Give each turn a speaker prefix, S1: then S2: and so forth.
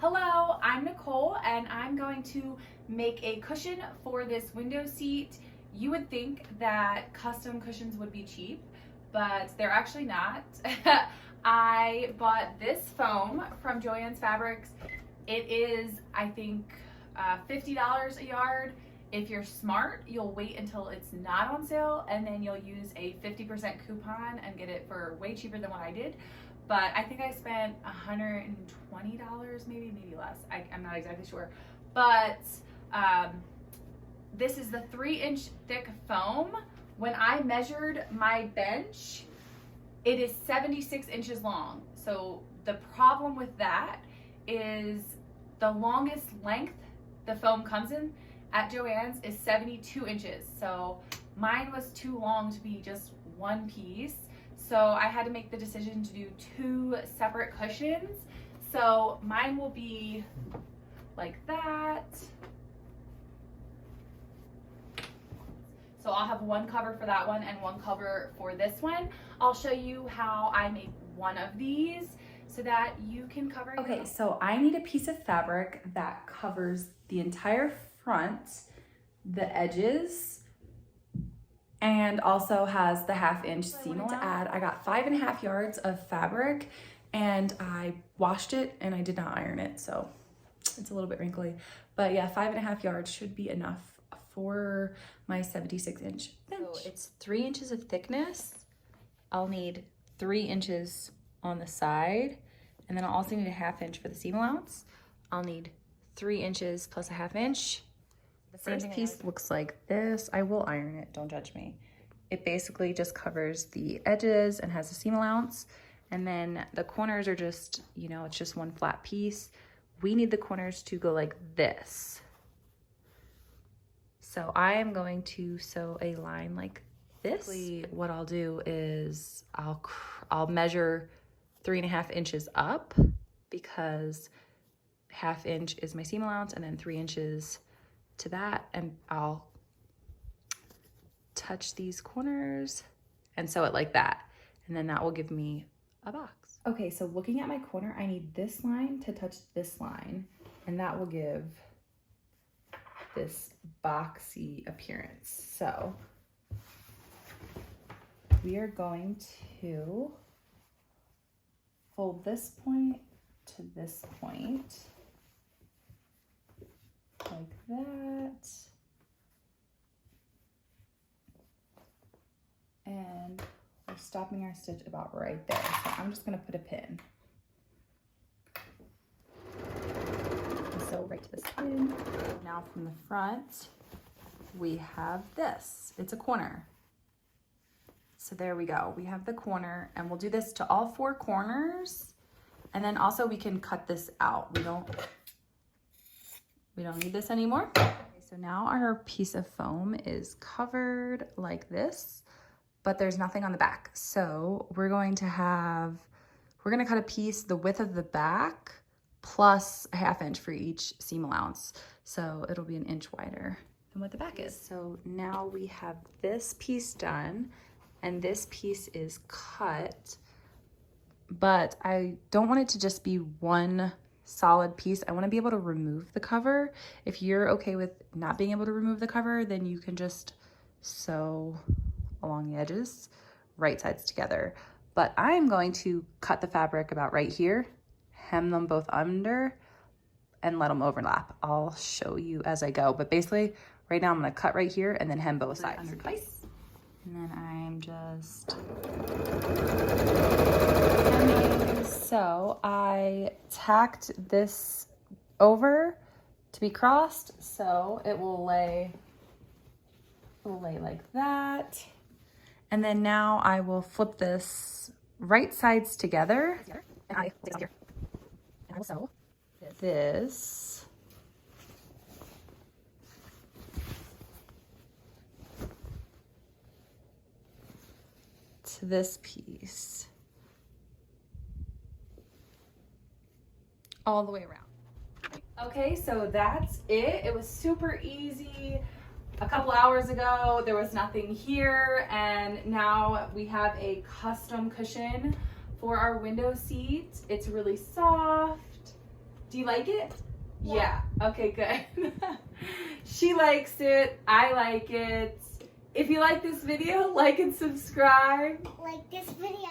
S1: Hello, I'm Nicole and I'm going to make a cushion for this window seat. You would think that custom cushions would be cheap, but they're actually not. I bought this foam from Joann's Fabrics. It is, I think, $50 a yard. If you're smart, you'll wait until it's not on sale and then you'll use a 50% coupon and get it for way cheaper than what I did. But I think I spent $120, maybe less. I'm not exactly sure. But this is the 3-inch thick foam. When I measured my bench, it is 76 inches long. So the problem with that is the longest length the foam comes in at Joann's is 72 inches. So mine was too long to be just one piece. So I had to make the decision to do 2 separate cushions. So mine will be like that. So I'll have one cover for that one and one cover for this one. I'll show you how I make one of these so that you can cover. Okay, so I need a piece of fabric that covers the entire front, the edges, and also has the 1/2-inch seam allowance. To add, I got 5.5 yards of fabric and I washed it and I did not iron it, so it's a little bit wrinkly. But yeah, 5.5 yards should be enough for my 76-inch bench.
S2: So it's 3 inches of thickness. I'll need 3 inches on the side, and then I'll also need a 1/2 inch for the seam allowance. I'll need 3 inches plus a 1/2 inch. The first piece looks like this. I will iron it, don't judge me. It basically just covers the edges and has a seam allowance. And then the corners are just, you know, it's just one flat piece. We need the corners to go like this. So I am going to sew a line like this. What I'll do is I'll measure 3.5 inches up because 1/2 inch is my seam allowance and then 3 inches to that, and I'll touch these corners and sew it like that, and then that will give me a box.
S1: Okay, so looking at my corner, I need this line to touch this line, and that will give this boxy appearance. So we are going to fold this point to this point like that, and we're stopping our stitch about right there. So I'm just gonna put a pin. And sew right to this pin. Now from the front, we have this. It's a corner. So there we go. We have the corner, and we'll do this to all 4 corners. And then also we can cut this out. We don't need this anymore. Okay, so now our piece of foam is covered like this, but there's nothing on the back. So we're going to cut a piece the width of the back plus a 1/2 inch for each seam allowance. So it'll be 1 inch wider than what the back is. So now we have this piece done, and this piece is cut, but I don't want it to just be one solid piece. I want to be able to remove the cover. If you're okay with not being able to remove the cover, then you can just sew along the edges, right sides together. But I'm going to cut the fabric about right here, hem them both under, and let them overlap. I'll show you as I go. But basically, right now I'm going to cut right here and then hem both sides. Under twice. And then I'm just hemming. So I tacked this over to be crossed, so it will lay like that. And then now I will flip this right sides together. And I will sew this to this piece all the way around. Okay, so that's it. It was super easy. A couple hours ago, there was nothing here, and now we have a custom cushion for our window seat. It's really soft. Do you like it? Yeah. Okay, good. She likes it. I like it. If you like this video, like and subscribe.
S3: Like this video.